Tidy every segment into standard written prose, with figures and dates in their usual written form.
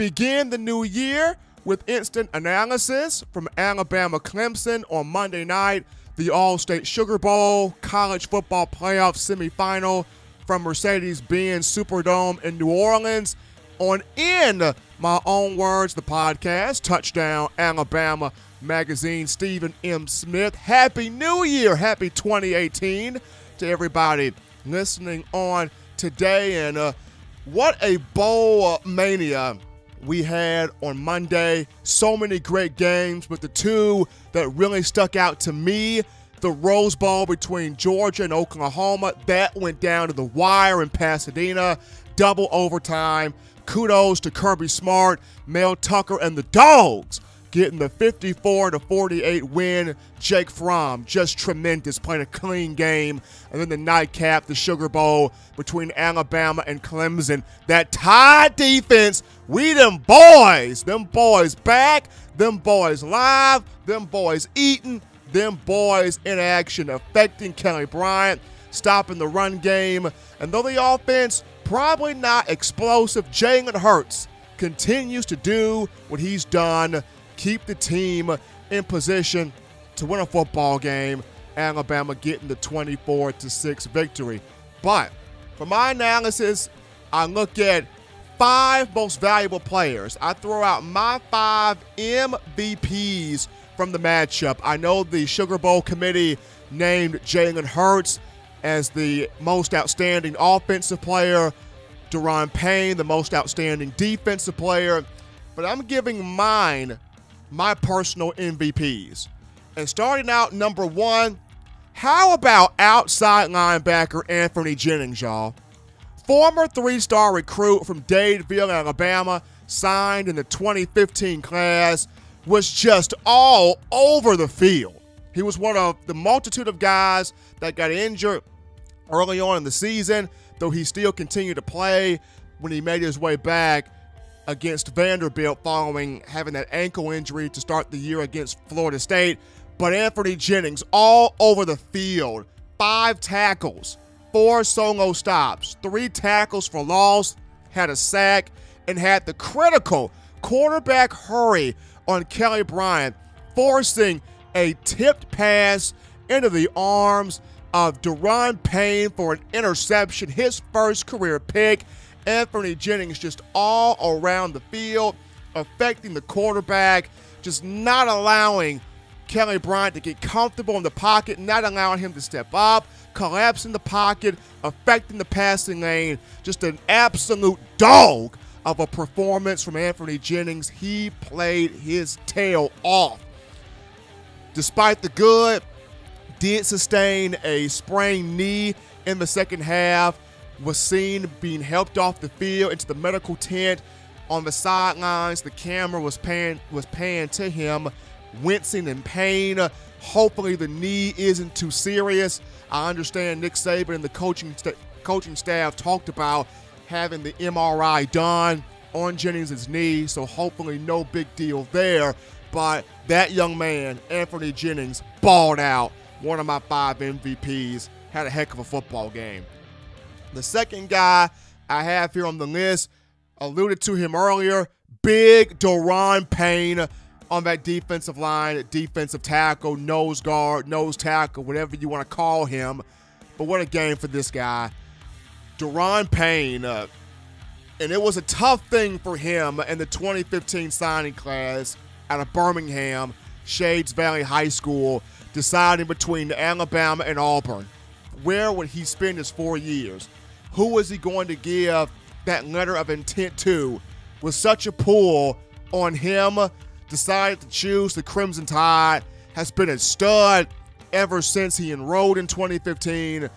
begin the new year with instant analysis from Alabama Clemson on Monday night, the Allstate Sugar Bowl, college football playoff semifinal from Mercedes-Benz Superdome in New Orleans. On In My Own Words, the podcast, Touchdown Alabama Magazine, Stephen M. Smith. Happy New Year, happy 2018 to everybody listening on today. And what a bowl mania we had on Monday. So many great games, but the two that really stuck out to me, the Rose Bowl between Georgia and Oklahoma, that went down to the wire in Pasadena, double overtime. Kudos to Kirby Smart, Mel Tucker, and the Dogs getting the 54-48 win. Jake Fromm, just tremendous, playing a clean game. And then the nightcap, the Sugar Bowl between Alabama and Clemson. That Tide defense, we them boys back, them boys live, them boys eating, them boys in action, affecting Kelly Bryant, stopping the run game. And though the offense probably not explosive, Jalen Hurts continues to do what he's done, keep the team in position to win a football game. Alabama getting the 24-6 victory. But for my analysis, I look at 5 most valuable players. I throw out my 5 MVPs from the matchup. I know the Sugar Bowl committee named Jalen Hurts as the most outstanding offensive player, Durham Pain the most outstanding defensive player, but I'm giving mine my personal MVPs. And starting out number 1, how about outside linebacker Anthony Jennings, y'all? Former 3-star recruit from Dadeville, Alabama, signed in the 2015 class, was just all over the field. He was one of the multitude of guys that got injured early on in the season, though he still continued to play when he made his way back against Vanderbilt following having that ankle injury to start the year against Florida State. But Anthony Jennings all over the field, 5 tackles, 4 solo stops, 3 tackles for loss, had a sack, and had the critical quarterback hurry on Kelly Bryant, forcing a tipped pass into the arms of Durham Pain for an interception, his first career pick. Anthony Jennings just all around the field, affecting the quarterback, just not allowing Kelly Bryant to get comfortable in the pocket, not allowing him to step up, collapsing the pocket, affecting the passing lane. Just an absolute dog of a performance from Anthony Jennings. He played his tail off. Despite the good, did sustain a sprained knee in the second half, was seen being helped off the field into the medical tent on the sidelines. The camera was paying to him, wincing in pain. Hopefully the knee isn't too serious. I understand Nick Saban and the coaching staff talked about having the MRI done on Jennings' knee, so hopefully no big deal there. But that young man, Anthony Jennings, balled out. One of my 5 MVPs, had a heck of a football game. The second guy I have here on the list, alluded to him earlier, big Durham Pain on that defensive line, defensive tackle, nose guard, nose tackle, whatever you want to call him. But what a game for this guy. Durham Pain, and it was a tough thing for him in the 2015 signing class out of Birmingham, Shades Valley High School, deciding between Alabama and Auburn. Where would he spend his 4 years? Who was he going to give that letter of intent to? With such a pull on him, decided to choose the Crimson Tide, has been a stud ever since he enrolled in 2015,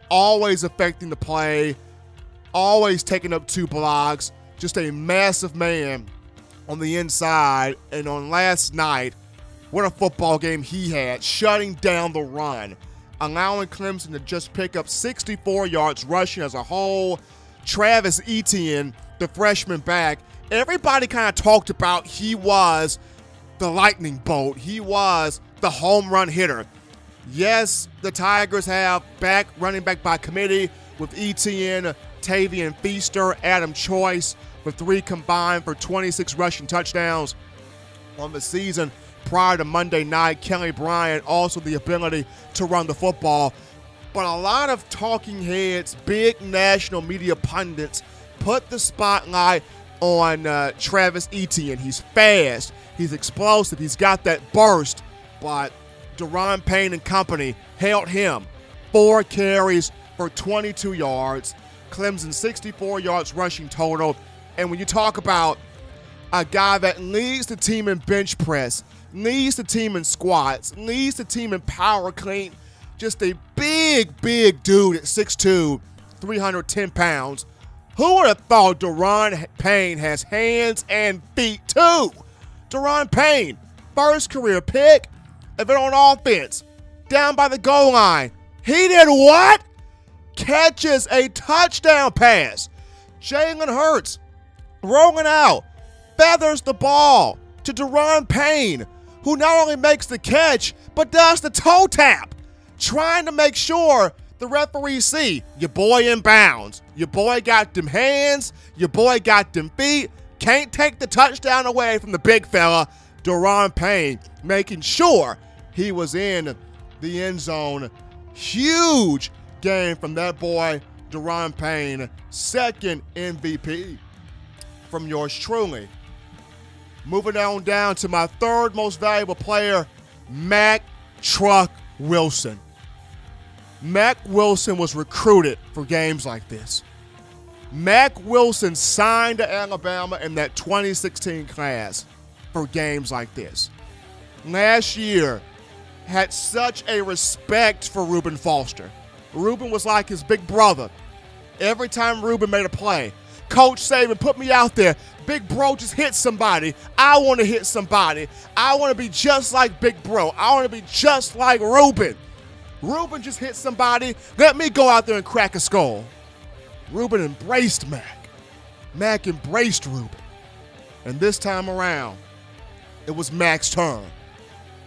always affecting the play, always taking up 2 blocks, just a massive man on the inside. And on last night, what a football game he had, shutting down the run, allowing Clemson to just pick up 64 yards rushing as a whole. Travis Etienne, the freshman back, everybody kind of talked about he was the lightning bolt. He was the home run hitter. Yes, the Tigers have running back by committee with Etienne, Tavian Feaster, Adam Choice, with 3 combined for 26 rushing touchdowns on the season. Prior to Monday night, Kelly Bryant also the ability to run the football. But a lot of talking heads, big national media pundits, put the spotlight on Travis Etienne. He's fast, he's explosive, he's got that burst. But Durham Pain and company held him 4 carries for 22 yards. Clemson 64 yards rushing total. And when you talk about a guy that leads the team in bench press, leads the team in squats, leads the team in power clean, just a big dude at 6'2", 310 pounds. Who would have thought Durham Pain has hands and feet too? Durham Pain, first career pick, and then on offense, down by the goal line. He did what? Catches a touchdown pass. Jalen Hurts rolling out, feathers the ball to Durham Pain, who not only makes the catch, but does the toe tap, trying to make sure the referees see your boy in bounds. Your boy got them hands, your boy got them feet, can't take the touchdown away from the big fella. Durham Pain making sure he was in the end zone. Huge game from that boy, Durham Pain, second MVP from yours truly. Moving on down to my third most valuable player, Mack Wilson. Mack Wilson was recruited for games like this. Mack Wilson signed to Alabama in that 2016 class for games like this. Last year, had such a respect for Reuben Foster. Reuben was like his big brother. Every time Reuben made a play, Coach Saban, put me out there. Big bro just hit somebody. I want to hit somebody. I want to be just like big bro. I want to be just like Reuben. Reuben just hit somebody. Let me go out there and crack a skull. Reuben embraced Mack. Mack embraced Reuben. And this time around, it was Mack's turn.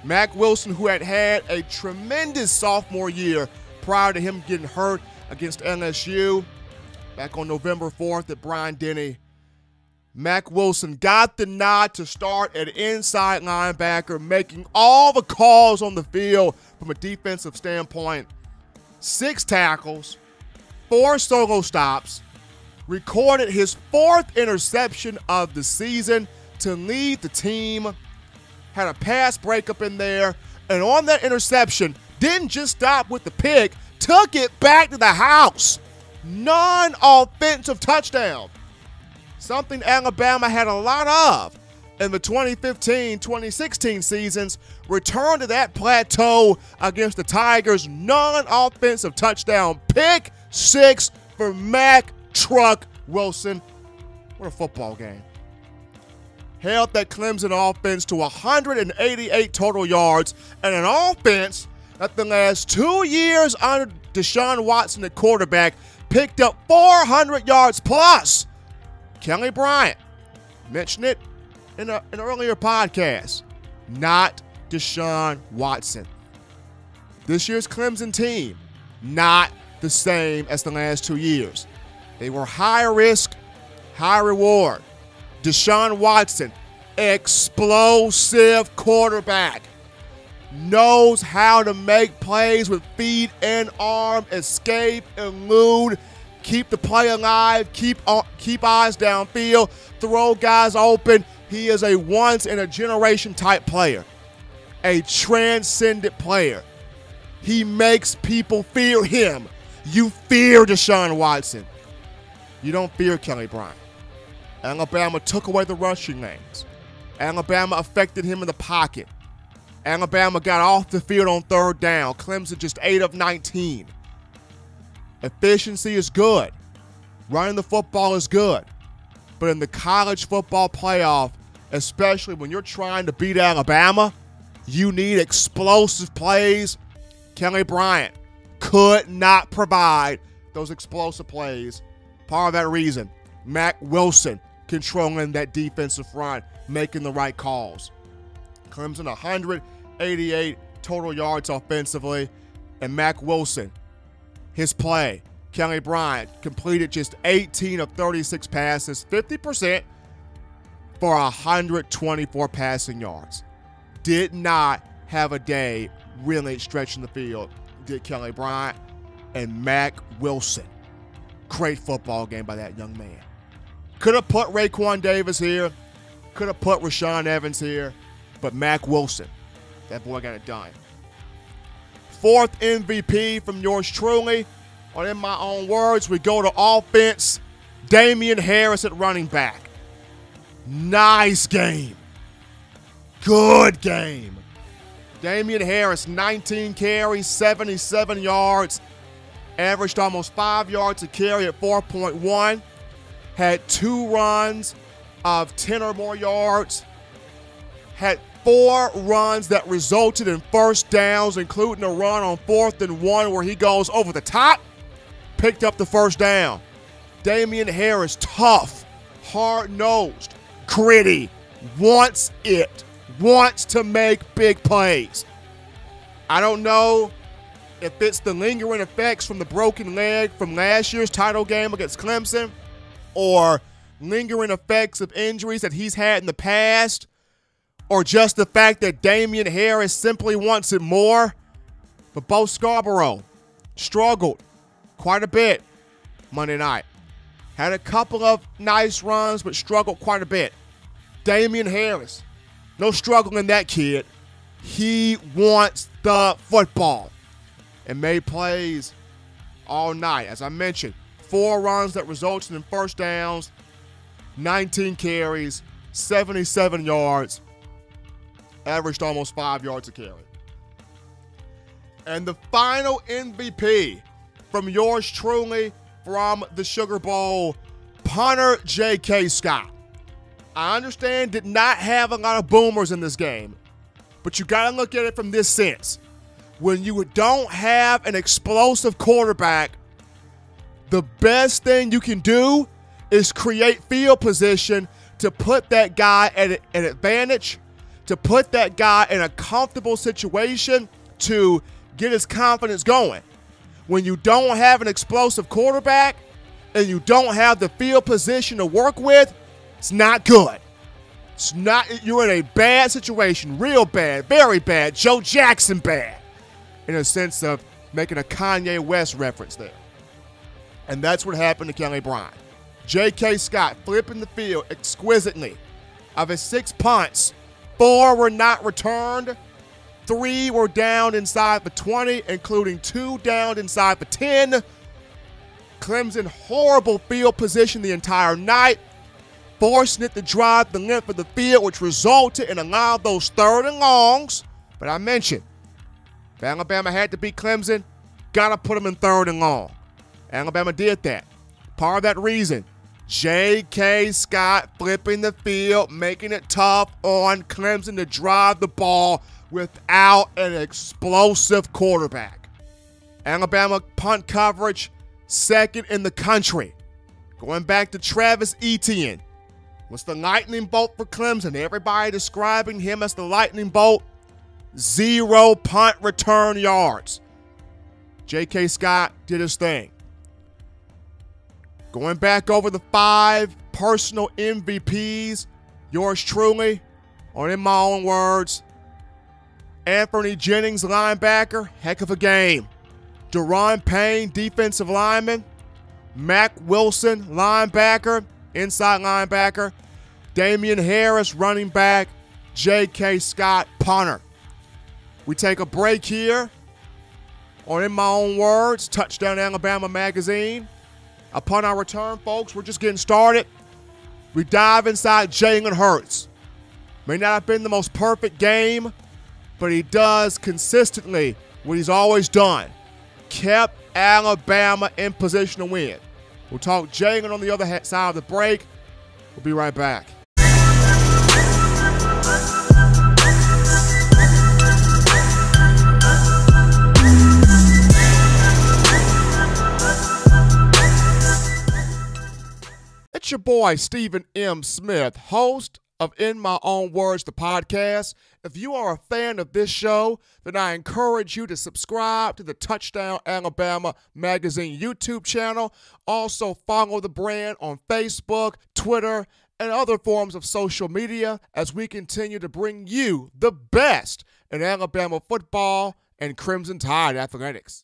Mack Wilson, who had had a tremendous sophomore year prior to him getting hurt against LSU back on November 4th at Bryant-Denny. Mack Wilson got the nod to start at inside linebacker, making all the calls on the field from a defensive standpoint. 6 tackles, 4 solo stops, recorded his 4th interception of the season to lead the team, had a pass breakup in there, and on that interception, didn't just stop with the pick, took it back to the house. Non-offensive touchdown. Something Alabama had a lot of in the 2015-2016 seasons. Returned to that plateau against the Tigers. Non-offensive touchdown. Pick 6 for Mack Wilson. What a football game. Held that Clemson offense to 188 total yards, and an offense that the last 2 years under Deshaun Watson at quarterback picked up 400 yards plus. Kelly Bryant mentioned it in an earlier podcast. Not Deshaun Watson. This year's Clemson team, not the same as the last 2 years. They were high risk, high reward. Deshaun Watson, explosive quarterback. Knows how to make plays with feet and arm, escape, elude, keep the play alive, keep eyes downfield, throw guys open. He is a once-in-a-generation type player, a transcendent player. He makes people fear him. You fear Deshaun Watson. You don't fear Kelly Bryant. Alabama took away the rushing lanes. Alabama affected him in the pocket. Alabama got off the field on 3rd down. Clemson just 8 of 19. Efficiency is good. Running the football is good. But in the college football playoff, especially when you're trying to beat Alabama, you need explosive plays. Kelly Bryant could not provide those explosive plays. Part of that reason, Mack Wilson controlling that defensive front, making the right calls. Clemson 188 total yards offensively, and Mack Wilson, his play, Kelly Bryant completed just 18 of 36 passes, 50% for 124 passing yards. Did not have a day really stretching the field, did Kelly Bryant. And Mack Wilson. Great football game by that young man. Could have put Raekwon Davis here. Could have put Rashaan Evans here. But Mack Wilson, that boy got it done. Fourth MVP from yours truly. Or in my own words, we go to offense. Damien Harris at running back. Nice game. Good game. Damien Harris, 19 carries, 77 yards. Averaged almost 5 yards a carry at 4.1. Had 2 runs of 10 or more yards. Had 4 runs that resulted in first downs, including a run on 4th and 1 where he goes over the top. Picked up the first down. Damien Harris, tough, hard-nosed, gritty, wants it, wants to make big plays. I don't know if it's the lingering effects from the broken leg from last year's title game against Clemson or lingering effects of injuries that he's had in the past or just the fact that Damien Harris simply wants it more. But Bo Scarborough struggled quite a bit Monday night. Had a couple of nice runs, but struggled quite a bit. Damien Harris, no struggle in that kid. He wants the football and made plays all night. As I mentioned, 4 runs that resulted in first downs, 19 carries, 77 yards, averaged almost 5 yards a carry. And the final MVP from yours truly from the Sugar Bowl, punter J.K. Scott. I understand did not have a lot of boomers in this game, but you got to look at it from this sense. When you don't have an explosive quarterback, the best thing you can do is create field position to put that guy at an advantage, to put that guy in a comfortable situation to get his confidence going. When you don't have an explosive quarterback and you don't have the field position to work with, it's not good. It's not, you're in a bad situation, real bad, very bad, Joe Jackson bad, in a sense of making a Kanye West reference there. And that's what happened to Kelly Bryant. J.K. Scott flipping the field exquisitely. Of his 6 punts, 4 were not returned. 3 were down inside the 20, including 2 down inside the 10. Clemson, horrible field position the entire night, forcing it to drive the length of the field, which resulted in a lot of those 3rd and longs. But I mentioned, if Alabama had to beat Clemson, got to put them in 3rd and long. Alabama did that. Part of that reason, J.K. Scott flipping the field, making it tough on Clemson to drive the ball without an explosive quarterback. Alabama punt coverage, 2nd in the country. Going back to Travis Etienne, was the lightning bolt for Clemson. Everybody describing him as the lightning bolt. 0 punt return yards. J.K. Scott did his thing. Going back over the 5 personal MVPs, yours truly, or in my own words, Anthony Jennings, linebacker, heck of a game. Durham Pain, defensive lineman. Mack Wilson, linebacker, inside linebacker. Damien Harris, running back. J.K. Scott, punter. We take a break here, or in my own words, Touchdown Alabama Magazine. Upon our return, folks, we're just getting started. We dive inside Jalen Hurts. May not have been the most perfect game, but he does consistently what he's always done. Kept Alabama in position to win. We'll talk Jalen on the other side of the break. We'll be right back. It's your boy, Stephen M. Smith, host of In My Own Words, the podcast. If you are a fan of this show, then I encourage you to subscribe to the Touchdown Alabama Magazine YouTube channel. Also follow the brand on Facebook, Twitter, and other forms of social media as we continue to bring you the best in Alabama football and Crimson Tide athletics.